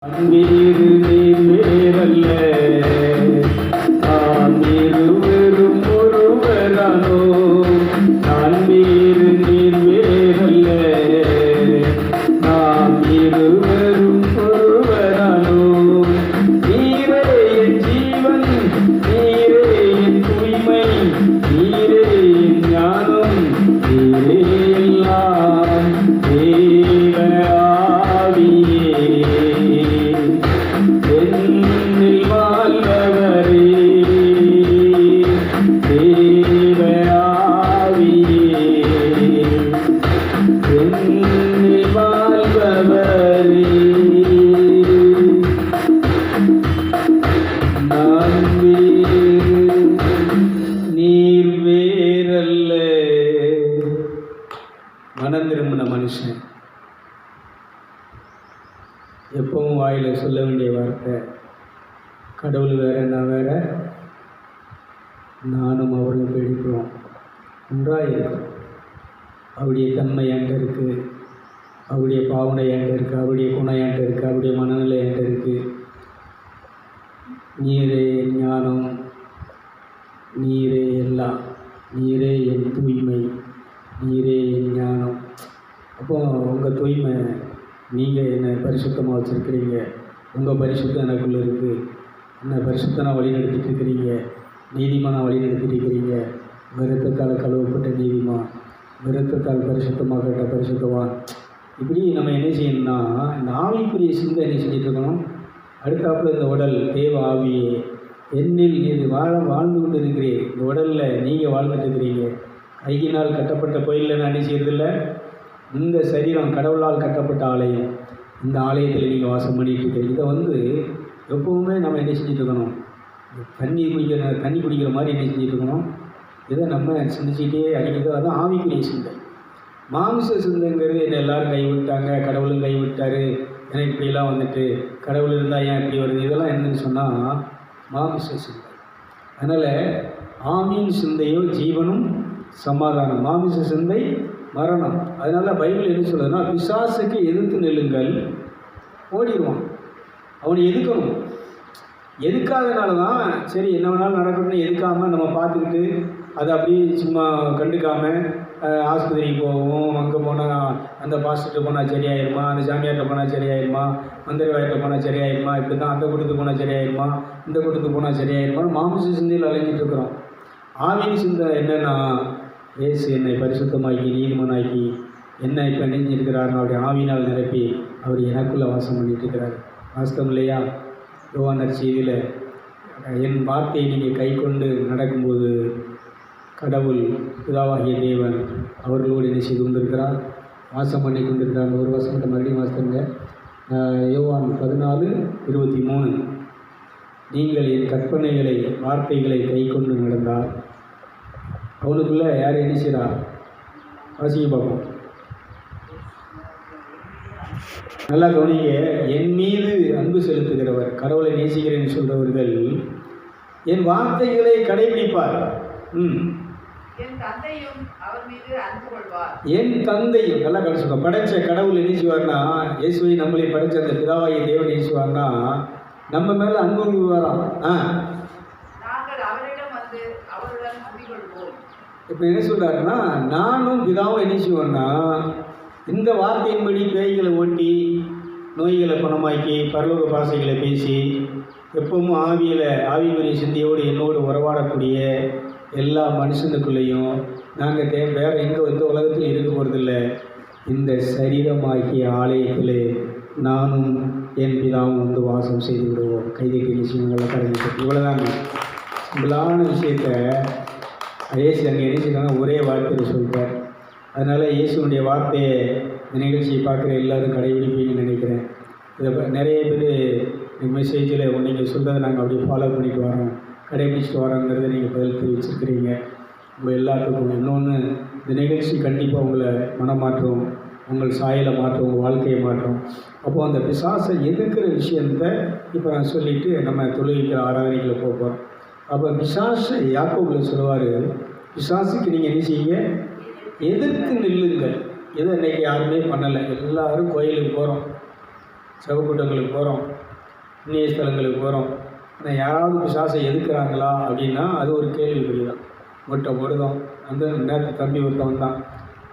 நீரு நீர் வேறல்ல, நான் இருவரும் ஒருவரானோ. நான் நீரு நீர் வேறல்ல, நாம் இருவரும் ஒருவரானோ. நீரே என் ஜீவன், நீரே என் தூய்மை, நீரே என் ஞானம், நீரே எல்லாம் தேவ ஆவியே. என்னில் வாழ்பவரே, தேவ ஆவியே. என்னில் வாழ்பவரே, நான் வேறு, நீர் வேறல்ல. மனம் திரும்பின மனுஷன் எப்பவும் வாயில் சொல்ல வேண்டிய வார்த்தை, கடவுள் வேற நான் வேற, நானும் அவரும் பிடிக்கிறோம் ஒன்றாக இருக்கும். அவருடைய தன்மை என்கிட்ட இருக்குது, அவருடைய பாவனை என்கிட்ட இருக்குது, அவருடைய குணம் என்கிட்ட இருக்குது, அவருடைய மனநிலை என்கிட்ட இருக்குது. நீரே என் ஞானம், நீரே எல்லாம், நீரே என் தூய்மை, நீரே என் ஞானம். அப்போ உங்கள் தூய்மை, நீங்கள் என்னை பரிசுத்தமாக வச்சுருக்கிறீங்க, உங்கள் பரிசுத்தம் எனக்குள்ளே இருக்குது. என்னை பரிசுத்தனாக வழி நடத்திட்டு இருக்கிறீங்க, நீதிமானாக வழி நடத்திட்டு இருக்கிறீங்க. விருத்தத்தால் கழுவப்பட்ட நீதிமான், விருத்தத்தால் பரிசுத்தமாகப்பட்ட பரிசுத்தவான். இப்படி நம்ம என்ன செய்யணும்னா, இந்த ஆவிக்குரிய சிந்தை என்ன செஞ்சுட்டு இருக்கணும். அடுத்தாப்புல இந்த உடல் தேவ ஆவியே, என்னில் நீர் வாழ்ந்து கொண்டு இருக்கிறீர். இந்த உடலில் நீங்கள் வாழ்ந்துட்டு இருக்கிறீங்க. கையினால் கட்டப்பட்ட கோயிலில் நான் என்ன செய்யறதில்ல. இந்த சரீரம் கடவுளால் கட்டப்பட்ட ஆலயம். இந்த ஆலயத்தில் நீங்கள் வாசம் பண்ணிகிட்டு இருக்கிறீங்க. இதை எப்போவுமே நம்ம என்ன செஞ்சுட்டு இருக்கணும். தண்ணி குடிக்கிற மாதிரி என்ன செஞ்சுட்டு இருக்கணும். இதை நம்ம சிந்திச்சுட்டே அடிக்கிறது. அதுதான் ஆவிக்குரிய சிந்தை. மாமிச சிந்தைங்கிறது என்னை எல்லோரும் கைவிட்டாங்க, கடவுளும் கைவிட்டார், எனக்கு இப்படிலாம் வந்துட்டு, கடவுள் இருந்தால் ஏன் இப்படி வருது, இதெல்லாம் என்னன்னு சொன்னால் மாமிச சிந்தை. அதனால் ஆவியின் சிந்தையோ ஜீவனும் சமாதானம், மாமிச சிந்தை மரணம். அதனால் பைபிள் என்ன சொல்லுதுன்னா, பிசாசுக்கு எதிர்த்து நில்லுங்கள், ஓடிடுவான். அவனை எதுக்கணும். எதுக்காதனால தான் சரி என்ன வேணாலும் நடக்கணும்னு எதுக்காமல் நம்ம பார்த்துக்கிட்டு அதை அப்படியே சும்மா கண்டுக்காமல் ஆஸ்பத்திரிக்கு போவோம். அங்கே போனால் அந்த பாஸ்டர்கிட்ட போனால் சரியாயிருமா, அந்த சாமியார்கிட்ட போனால் சரியாயிருமா, மந்திரவாயிட்ட போனால் சரியாயிருமா, இப்படி தான் அந்த கூட்டத்துக்கு போனால் சரியாயிருமா, இந்த கூட்டத்துக்கு போனால் சரியாயிருமான்னு மாமிச சிந்தையில் அலைஞ்சிட்டு இருக்கிறோம். ஆவின் சிந்தை என்னென்னா, இயேசு என்னை பரிசுத்தமாக்கி நீதிமனாக்கி என்ன இப்போ நினைஞ்சிருக்கிறார், அவருடைய ஆவினால் நிரப்பி அவர் எனக்குள்ளே வாசம் பண்ணிட்டு இருக்கிறார். வாஸ்தவம் இல்லையா? யோவான் செய்தியில் என் வார்த்தையை நீங்கள் கை கொண்டு நடக்கும்போது கடவுள் பிதாவாகிய தேவன் அவர்களோடு என்ன செய்து கொண்டிருக்கிறார், வாசம் பண்ணி கொண்டிருக்கிறார். ஒரு வாசம் மட்டும் மறுபடியும் வாசங்க. யோவான் 14:23, நீங்கள் என் கற்பனைகளை வார்த்தைகளை கை கொண்டு நடந்தால். அவனுக்குள்ளே யார் என்ன செய்கிறா? வாசிக்க பார்ப்போம். நல்லா கவனிங்க. என் மீது அன்பு செலுத்துகிறவர், கடவுளை நேசிக்கிறேன்னு சொல்கிறவர்கள் என் வார்த்தைகளை கடைபிடிப்பார். என் தந்தையும் நல்லா கடைசிங்க. படைச்ச கடவுள் என்ன செய்வார்னா, இயேசுவை நம்மளை படைச்ச அந்த பிதாவாகிய தேவன் என்ன செய்வார்னா, நம்ம மேலே அன்பு கொள்வாராம். இப்போ என்ன சொல்கிறாருன்னா, நானும் பிதாவும் என்ன செய்வோன்னா, இந்த வார்த்தையின்படி பேய்களை ஓட்டி, நோய்களை குணமாக்கி, பரலோக பாசைகளை பேசி, எப்பவும் ஆவிக்குரிய சிந்தையோடு என்னோடு உறவாடக்கூடிய எல்லா மனுஷனுக்குள்ளேயும் நாங்கள் வேறு எங்கே உலகத்தில் இருக்க போகிறதில்ல, இந்த சரீரமாகிய ஆலயத்தில் நானும் என் பிதாவும் வாசம் செய்து விடுவோம். கைதிக்கு விஷயங்கள்லாம் கரைஞ்சி இவ்வளோதாங்க. சிம்பிளான விஷயத்தை இயேசு அங்கே என்ன செய்யறாங்க, ஒரே வார்த்தையில் சொல்கிறார். அதனால் இயேசுனுடைய வார்த்தையை இந்த நிகழ்ச்சியை பார்க்குற எல்லோரும் கடைபிடிப்பீங்கன்னு நினைக்கிறேன். இதை நிறைய பேர் மெசேஜில் நீங்கள் சொல்கிறத நாங்கள் அப்படியே ஃபாலோ பண்ணிட்டு வரோம், கடைபிடிச்சிட்டு வரோங்கிறத நீங்கள் பதில் தெரிவிச்சிருக்கிறீங்க. உங்கள் எல்லாத்துக்கும் இன்னொன்று, இந்த நிகழ்ச்சி கண்டிப்பாக உங்களை மனமாற்றம், உங்கள் சாயலை மாற்றும், உங்கள் வாழ்க்கையை மாற்றும். அப்போது அந்த பிசாசை எதிர்க்கிற விஷயத்தை இப்போ நான் சொல்லிவிட்டு நம்ம தொழுகிற ஆராதனைகளை போகிறோம். அப்போ பிசாசை யாக்கோபில் சொல்லுவார், பிசாசுக்கு நீங்கள் என்ன செய்யுங்க, எதிர்த்து நில்லுங்கள். இதை இன்றைக்கி யாருமே பண்ணலை. எல்லோரும் கோயிலுக்கு போகிறோம். செவக்கூட்டங்களுக்கு போகிறோம், புண்ணிய ஸ்தலங்களுக்கு போகிறோம். ஆனால் யாராவது பிசாசை எதுக்குறாங்களா அப்படின்னா அது ஒரு கேள்விக்குறி தான். மொட்டை போடுதோம். அந்த நேரத்து தம்பி ஒருத்தன் வந்தான்,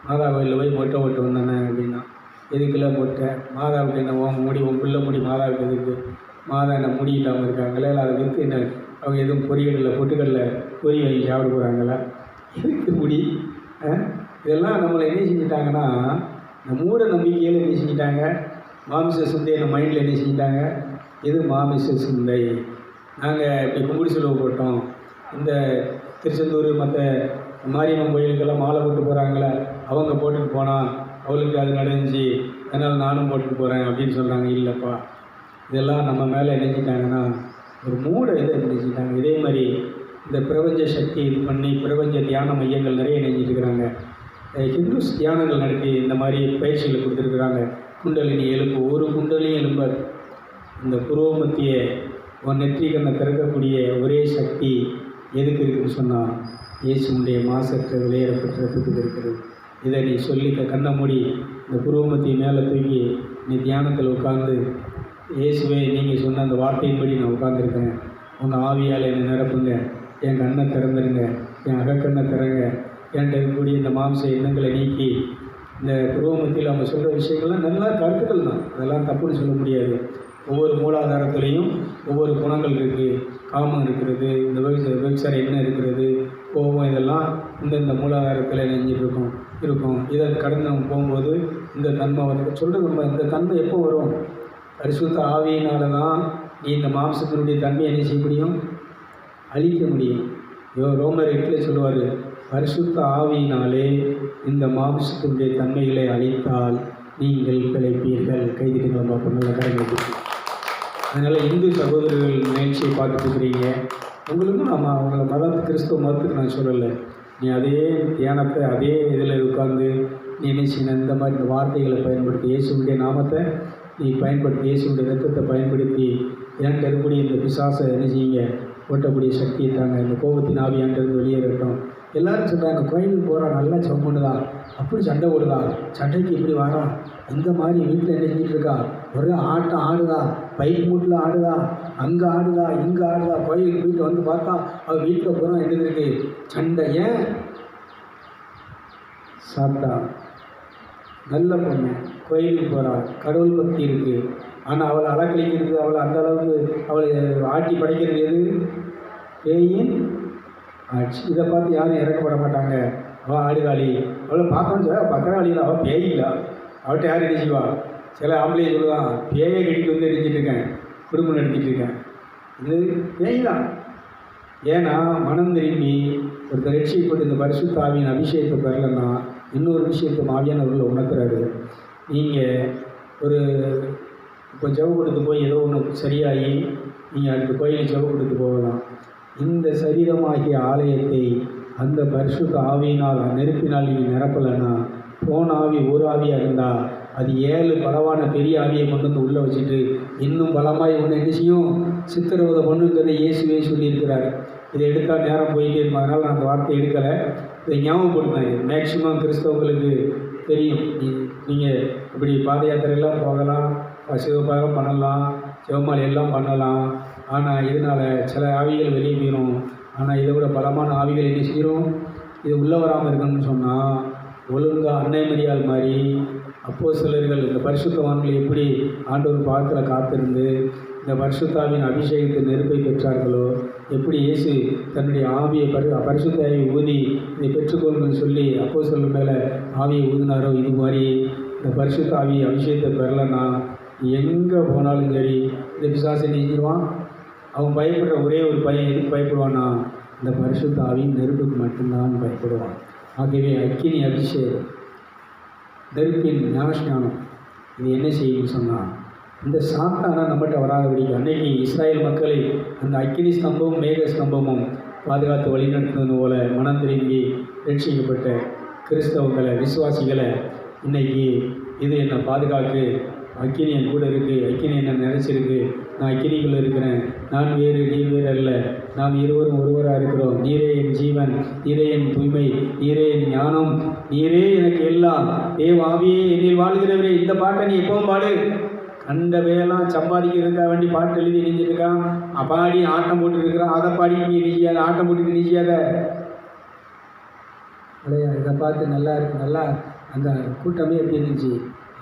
மாதா கோயிலில் போய் மொட்டை போட்டு வந்தானே அப்படின்னா. எதுக்குள்ள மொட்டை? மாதாவுக்கு என்ன உன் முடி, உன் பிள்ளை முடி மாதாவுக்கு எதுக்கு? மாதா என்ன முடி இல்லாமல் இருக்காங்களே, இல்லை அதை விற்று என்ன அவங்க எதுவும் பொரியலில் பொட்டுக்கல்லில் பொறி வாங்கி சாப்பிட போகிறாங்களா? எதுக்கு முடி? இதெல்லாம் நம்மளை என்ன செஞ்சுட்டாங்கன்னா, இந்த மூட நம்பிக்கையில் என்ன செஞ்சிட்டாங்க, மாமிச சிந்தையை நம்ம மைண்டில் என்ன செஞ்சிட்டாங்க, இது மாமிச சிந்தை. நாங்கள் இப்படி கும்பிடி செலவு போட்டோம், இந்த திருச்செந்தூர் மற்ற மாரியம்மன் கோயிலுக்கெல்லாம் மாலை போட்டு போகிறாங்களே, அவங்க போட்டுட்டு போனால் அவளுக்கு அது நடந்துச்சு, அதனால் நானும் போட்டுட்டு போகிறேன் அப்படின்னு சொல்கிறாங்க. இல்லைப்பா, இதெல்லாம் நம்ம மேலே நினைச்சிட்டாங்கன்னா ஒரு மூட இதை நினைச்சிட்டாங்க. இதே மாதிரி இந்த பிரபஞ்ச சக்தி இது பண்ணி பிரபஞ்ச தியான மையங்கள் நிறைய நினைச்சிட்டு இருக்கிறாங்க. ஹிந்துஸ் தியானங்கள் நடத்தி இந்த மாதிரி பயிற்சிகளை கொடுத்துருக்குறாங்க. குண்டலினி எழுப்பு, ஒரு குண்டலியும் எழுப்பாது. இந்த புருவ மத்திய உன் நெற்றிக்கண்ணை திறக்கக்கூடிய ஒரே சக்தி எதுக்கு இருக்குதுன்னு சொன்னால் இயேசுடைய மாசற்ற விளையாடப்பட்ட ரத்தத்துக்கு இருக்கிறது. இதை நீ சொல்லி கண்ணை மூடி இந்த புருவமத்தியை மேலே தூக்கி நீ தியானத்தில் உட்கார்ந்து, இயேசுவே நீங்கள் சொன்ன அந்த வார்த்தையின்படி நான் உட்காந்துருக்கேன், உங்கள் ஆவியால் என்னை நிரப்புங்க, என் கண்ணை திறந்துருங்க, என் அகக்கண்ணை திறங்க, என்கிட்ட இருக்கக்கூடிய இந்த மாம்ச எண்ணங்களை நீக்கி. இந்த புருவமத்தியில் அவங்க சொல்கிற விஷயங்கள்லாம் நல்லா கருத்துக்கள் தான், அதெல்லாம் தப்புன்னு சொல்ல முடியாது. ஒவ்வொரு மூலாதாரத்துலேயும் ஒவ்வொரு குணங்கள் இருக்குது. காமம் இருக்கிறது, இந்த விபச்சாரம் என்ன இருக்கிறது, கோபம், இதெல்லாம் இந்த மூலாதாரத்தில் இருக்கும். இதை கடந்து நம்ம போகும்போது இந்த தன்மை வந்து சொல்கிறது. நம்ம இந்த தன்மை எப்போ வரும்? பரிசுத்த ஆவியினால தான் நீ இந்த மாம்சத்தினுடைய தன்மையை என்ன செய்ய முடியும், அழிக்க முடியும். ரோமர் 8 சொல்லுவார், பரிசுத்த ஆவியினாலே இந்த மாம்சத்தினுடைய தன்மைகளை அழித்தால் நீங்கள் பிழைப்பீர்கள். கைதிகள் பார்ப்போம், நல்ல காரியங்கள். அதனால் இந்து சகோதரர்கள் நிகழ்ச்சியை பார்த்துட்டு இருக்கிறீங்க. உங்களுக்கும் நம்ம அவங்கள கிறிஸ்துவ மதத்துக்கு நான் சொல்லலை. நீ அதே தியானத்தை அதே இதில் உட்கார்ந்து நீ என்ன செய்யணும், இந்த மாதிரி இந்த வார்த்தைகளை பயன்படுத்தி இயேசுடைய நாமத்தை நீ பயன்படுத்தி இயேசுடைய ரத்தத்தை பயன்படுத்தி என்கிட்ட இருக்கக்கூடிய இந்த பிசாசை என்ன செய்யுங்க, ஓட்டக்கூடிய சக்தியை தாங்க. இந்த கோபத்தின் ஆவி என்கிட்ட வெளியேறட்டும். எல்லோரும் சொல்கிறாங்க, கோயிலுக்கு போகிறா, நல்லா சம்புண்டுதா, அப்படி சண்டை ஓடுதா, சண்டைக்கு இப்படி வரா, இந்த மாதிரி வீட்டில் என்ன செஞ்சுட்டு இருக்கா, ஒரே ஆட்டம் ஆடுதா, பைக் மூட்டில் ஆடுதா, அங்கே ஆடுதா, இங்கே ஆடுதா. கோயிலுக்கு போயிட்டு வந்து பார்த்தா அவள் வீட்டில் போகிறோம் என்ன இருக்கு சண்டை. ஏன்? சாப்பிட்டா நல்ல பொண்ணு, கோயிலுக்கு போகிறா, கடவுள் பக்தி இருக்குது, ஆனால் அவளை அலக்கழிக்கிறது, அவளை அந்த அளவுக்கு அவளை ஆட்டி படைக்கிறது எது? பேயின் ஆட்சி. இதை பார்த்து யாரும் இறக்கப்பட மாட்டாங்க. அவள் ஆடுகாளி, அவளை பார்த்தோன்னு சொல்ல பத்திராளியில் அவள் பேயில்லை, அவள்கிட்ட யார் இடிச்சுவா? சில ஆம்பளையை சொல்லுவான், பேயை கட்டிட்டு வந்து இடிச்சிட்ருக்கேன், குடும்பம் நடத்திட்டு இருக்கேன், இது பேய் தான். ஏன்னா மனம் திரும்பி ஒருத்தர் ரட்சிக்கப்பட்டு இந்த பரிசுத்த ஆவியின் அபிஷேகத்தை பெறலைன்னா இன்னொரு விஷயத்தை ஆவியானவர்களை உணர்த்துறாரு. நீங்கள் ஒரு இப்போ ஜெப கொடுத்து போய் ஏதோ ஒன்று சரியாகி நீங்கள் அடுத்த கோயிலுக்கு ஜெப கொடுத்து போகலாம். இந்த சரீரமாகிய ஆலயத்தை அந்த பரிசுத்த ஆவியினால் நெருப்பினால் நீங்கள் நிரப்பலைன்னா, போன ஆவி ஒரு ஆவியாக இருந்தால் அது 7 பலவான பெரிய ஆவியை கொண்டு வந்து உள்ளே வச்சுட்டு இன்னும் பலமாய் ஒன்று என்ன செய்யும், சித்திரவதை பண்ணுங்கிறத இயேசுவே சொல்லியிருக்கிறார். இதை எடுத்தால் நேரம் போயிட்டே இருக்கும், அதனால் நான் அந்த வார்த்தை எடுக்கலை. இதை ஞாபகப்படுத்தாங்க. மேக்சிமம் கிறிஸ்தவங்களுக்கு தெரியும். நீங்கள் இப்படி பாத யாத்திரையெல்லாம் போகலாம், சிவபாரம் பண்ணலாம், சிவமாலை எல்லாம் பண்ணலாம். ஆனால் இதனால் சில ஆவிகள் வெளியே போயிடும். ஆனால் இதை விட பலமான ஆவிகள் என்ன செய்யும், இது உள்ளே வராமல் இருக்கணும்னு சொன்னால் ஒழுங்காக அன்னை மரியாள் மாதிரி அப்போஸ்தலர்கள் இந்த பரிசுத்தவான்கள் எப்படி ஆண்டவர் பாதத்தில் காத்திருந்து இந்த பரிசுத்தாவின் அபிஷேகத்தை நெருப்பை பெற்றார்களோ, எப்படி இயேசு தன்னுடைய ஆவியை பரிசுத்த ஆவியை ஊதி இதை பெற்றுக்கொள்ளுன்னு சொல்லி அப்போஸ்தலர் மேலே ஆவியை ஊதினாரோ, இது மாதிரி இந்த பரிசுத்த ஆவியை அபிஷேகத்தை பெறலைன்னா எங்கே போனாலும் சரி இந்த பிசாசை நீங்கிடுவான். அவன் பயப்படுற ஒரே ஒரு பையன் எதுக்கு பயப்படுவான்னா, இந்த பரிசுத்த ஆவியின் நெருப்புக்கு மட்டும்தான் பயப்படுவான். ஆகவே அக்கினி அபிஷேகம், நெருப்பின் ஞானஸ்நானம் இது என்ன செய்யும்னு சொன்னால் இந்த சாத்தானா நம்மகிட்ட வராதபடிக்கு அன்னைக்கு இஸ்ராயல் மக்களை அந்த அக்கினி ஸ்தம்பமும் மேக ஸ்தம்பமும் பாதுகாத்து வழிநடத்துவது போல மனம் திரும்பி ரட்சிக்கப்பட்ட கிறிஸ்தவங்களை விசுவாசிகளை இன்றைக்கி இது என்னை பாதுகாக்கு, அக்கினி என் கூட இருக்குது, அக்கினி என்ன நினைச்சிருக்கு, நான் அக்கினிக்குள்ளே இருக்கிறேன், நான் வேறு நீ வேறு அல்ல, நாம் இருவரும் ஒருவராக இருக்கிறோம், நீரே என் ஜீவன், நீரே என் தூய்மை, நீரே என் ஞானம், நீரே எனக்கு எல்லாம், ஆவியே என்னில் வாழ்கிறவரே. இந்த பாட்டை நீ எப்பவும் பாடு. அந்த வேலாம் சம்பாதிக்கிறதுக்காக வேண்டி பாட்டு எழுதி நெஞ்சிருக்கான், பாடி ஆட்டம் போட்டுருக்கிறான். அதை பாடி நீ நெய்யாத, ஆட்டம் போட்டு நெய்யாத இல்லையா? இதை பார்த்து நல்லா இருக்கு, நல்லா அந்த கூட்டமே எப்படி இருந்துச்சு,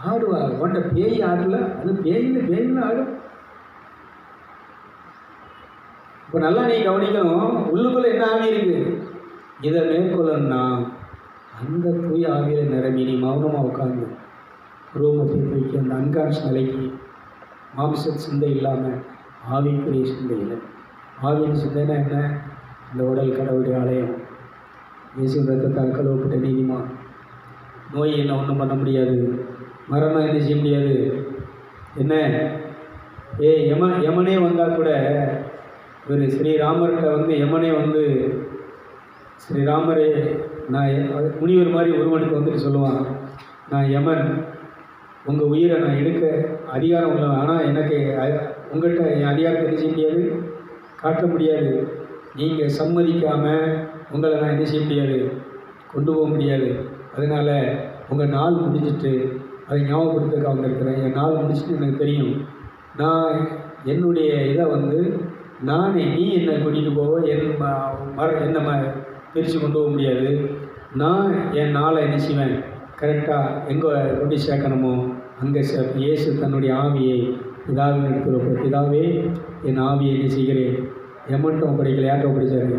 ஆடுவா உன்ட்ட பேய் ஆடல, அது பேயின்னு ஆடும். இப்போ நல்லா நீ கவனிக்கணும், உள்ளுக்குள்ளே என்ன ஆவி இருக்கு, இதை மேற்கொள்ளணும்னா அந்த தூய் ஆவியில் நிரம்பி நீ மௌனமாக உட்காந்து ரூமத்தை தூக்கி அந்த அன்கான்ஸ் நிலைக்கு மாம்ச சிந்தை இல்லாமல் ஆவிக்குரிய சிந்தையில். ஆவியின் சிந்தைனா என்ன? இந்த உடல் கடவுளுடைய ஆலயம், இயேசு ரத்தத்தால் கழுவப்பட்ட நீதிமான். நோய் என்ன ஒன்றும் பண்ண முடியாது, மரணம் என்ன செய்ய முடியாது. என்ன யமனே வந்தால் கூட இவர் ஸ்ரீராமர்கிட்ட யமனே ஸ்ரீராமரே நான் முனிவர் மாதிரி ஒருவனுக்கு வந்துட்டு சொல்லுவான், நான் யமன், உங்கள் உயிரை நான் எடுக்க அதிகாரம் உள்ளவன், ஆனால் எனக்கு உங்கள்கிட்ட என் அதிகாரத்தை என்ன செய்ய முடியாது, காட்ட முடியாது. நீங்கள் சம்மதிக்காமல் உங்களை நான் என்ன செய்ய முடியாது, கொண்டு போக முடியாது. அதனால் உங்கள் நாள் முடிஞ்சிட்டு அதை ஞாபகப்படுத்துக்க வந்திருக்கிறேன். என் நாள் முடிச்சுட்டு எனக்கு தெரியும், நான் என்னுடைய இதை நானே, நீ என்னை கூட்டிகிட்டு போக என்னை பிரித்து கொண்டு போக முடியாது. நான் என் நாளை என்ன செய்வேன், கரெக்டாக எங்கே கொண்டு சேர்க்கணுமோ அங்கே இயேசு தன்னுடைய ஆவியை பிதாவின் எடுத்து, பிதாவே என் ஆவியை என்ன செய்கிறேன், எமன்ட்ட ஒப்படைக்கல, யார்கிட்ட ஒப்படைச்சாரு,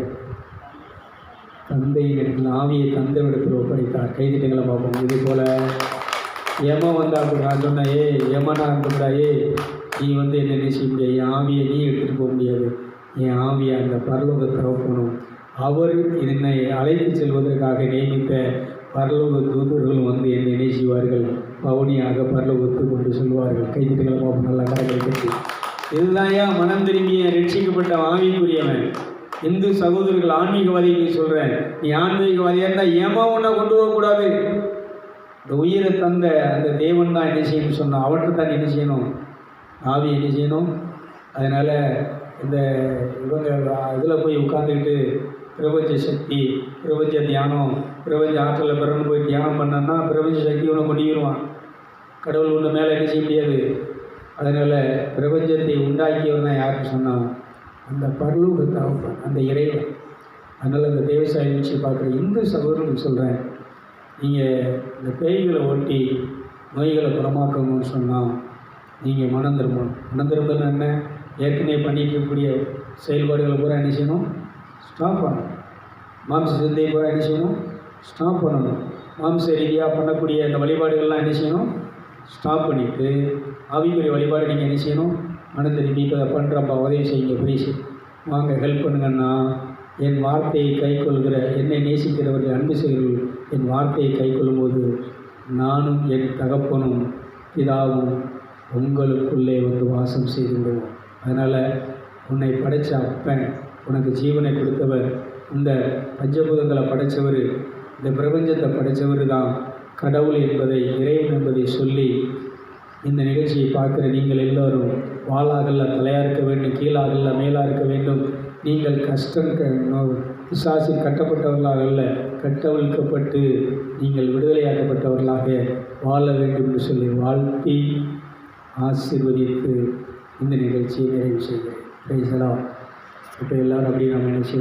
தந்தையின் இடத்துல ஆவியை தந்தை இடத்தில் ஒப்படைத்தார். கைதிட்டங்களை பார்ப்போம். இது போல் வந்தால் நான் சொன்னேன், யமனா இருந்துடா, நீ என்ன செய்ய முடியாது, என் ஆவியை நீ எடுத்துகிட்டு போக முடியாது. என் ஆவியை அந்த பரலோகத்தை போகணும். அவர் என்னை அழைத்து செல்வதற்காக நியமித்த பரலோக தூதர்கள் என்னை என்ன செய்வார்கள், பவுனியாக பரலோகத்துக்கு கொண்டு சொல்வார்கள். கைதிட்டங்களை பார்ப்போம். நல்லா கரைகளை கட்டி இதுதான் மனம் திரும்பிய ரட்சிக்கப்பட்ட ஆவிக்குரியவன். இந்து சகோதரர்கள், ஆன்மீகவாதிக்கு சொல்கிறேன், நீ ஆன்மீகவாதியாக இருந்தால் ஏமா ஒன்றா கொண்டு போகக்கூடாது. இந்த உயிரை தந்த அந்த தேவன் தான் என்ன செய்யணும்னு சொன்னான், அவர்கிட்ட தான் என்ன செய்யணும், ஆவி என்ன செய்யணும். அதனால் இந்த இவங்க இதில் போய் உட்காந்துக்கிட்டு பிரபஞ்ச சக்தி, பிரபஞ்ச தியானம், பிரபஞ்ச ஆற்றலில் பிறந்து போய் தியானம் பண்ணோன்னா பிரபஞ்ச சக்தி ஒன்று கொண்டிடுவான். கடவுள் ஒன்று மேலே என்ன செய்ய முடியாது. அதனால் பிரபஞ்சத்தை உண்டாக்கியவர் தான் யாருன்னு சொன்னான், அந்த பரலோகத்தை அந்த இறைவன். அதனால் அந்த தேவசாய நிகழ்ச்சி பார்க்குற இந்து சகோதரர்களுக்கு சொல்கிறேன், நீங்கள் இந்த பேய்களை ஓட்டி நோய்களை குணமாக்கணும்னு சொன்னால் நீங்கள் மனம் திரும்பணும். மனம் திரும்பணும் என்ன, ஏற்கனவே பண்ணிகிட்டு இருக்கக்கூடிய செயல்பாடுகளை பூரா என்ன செய்யணும், ஸ்டாப் பண்ணணும். மாம்ச சிந்தையை பூரா என்ன செய்யணும், ஸ்டாப் பண்ணணும். மாம்ச ரீதியாக பண்ணக்கூடிய அந்த வழிபாடுகள்லாம் என்ன செய்யணும், ஸ்டாப் பண்ணிவிட்டு ஆவிக்குரிய வழிபாடு நீங்கள் என்ன செய்யணும், மனம் திரும்பிட்டு அதை பண்ணுறப்பா உதவி செய்யுங்க, ப்ளீஸ் வாங்க ஹெல்ப் பண்ணுங்கன்னா, என் வார்த்தையை கை கொள்கிற என்னை நேசிக்கிறவர்கள் அன்பு செய்கிறவர்கள் என் வார்த்தையை கை கொள்ளும்போது நானும் என் தகப்பனும் பிதாவும் உங்களுக்குள்ளே வாசம் செய்துவிடுவோம். அதனால் உன்னை படைத்த அப்பன், உனக்கு ஜீவனை கொடுத்தவர், இந்த பஞ்சபூதங்களை படைத்தவர், இந்த பிரபஞ்சத்தை படைத்தவர் தான் கடவுள் என்பதை, இறைவன் என்பதை சொல்லி இந்த நிகழ்ச்சியை பார்க்குற நீங்கள் எல்லோரும் வாளாகல்ல தலையாக இருக்க வேண்டும், கீழாகல்ல மேலாக இருக்க வேண்டும். நீங்கள் பிசாசில் கட்டப்பட்டவர்களாக அல்ல, கட்டவிழ்க்கப்பட்டு நீங்கள் விடுதலையாக்கப்பட்டவர்களாக வாழ வேண்டும் என்று சொல்லி வாழ்த்தி ஆசீர்வதித்து இந்த நிகழ்ச்சியை நிறைவு செய்கிறேன். இப்போ எல்லோரும் அப்படி நம்ம நிகழ்ச்சி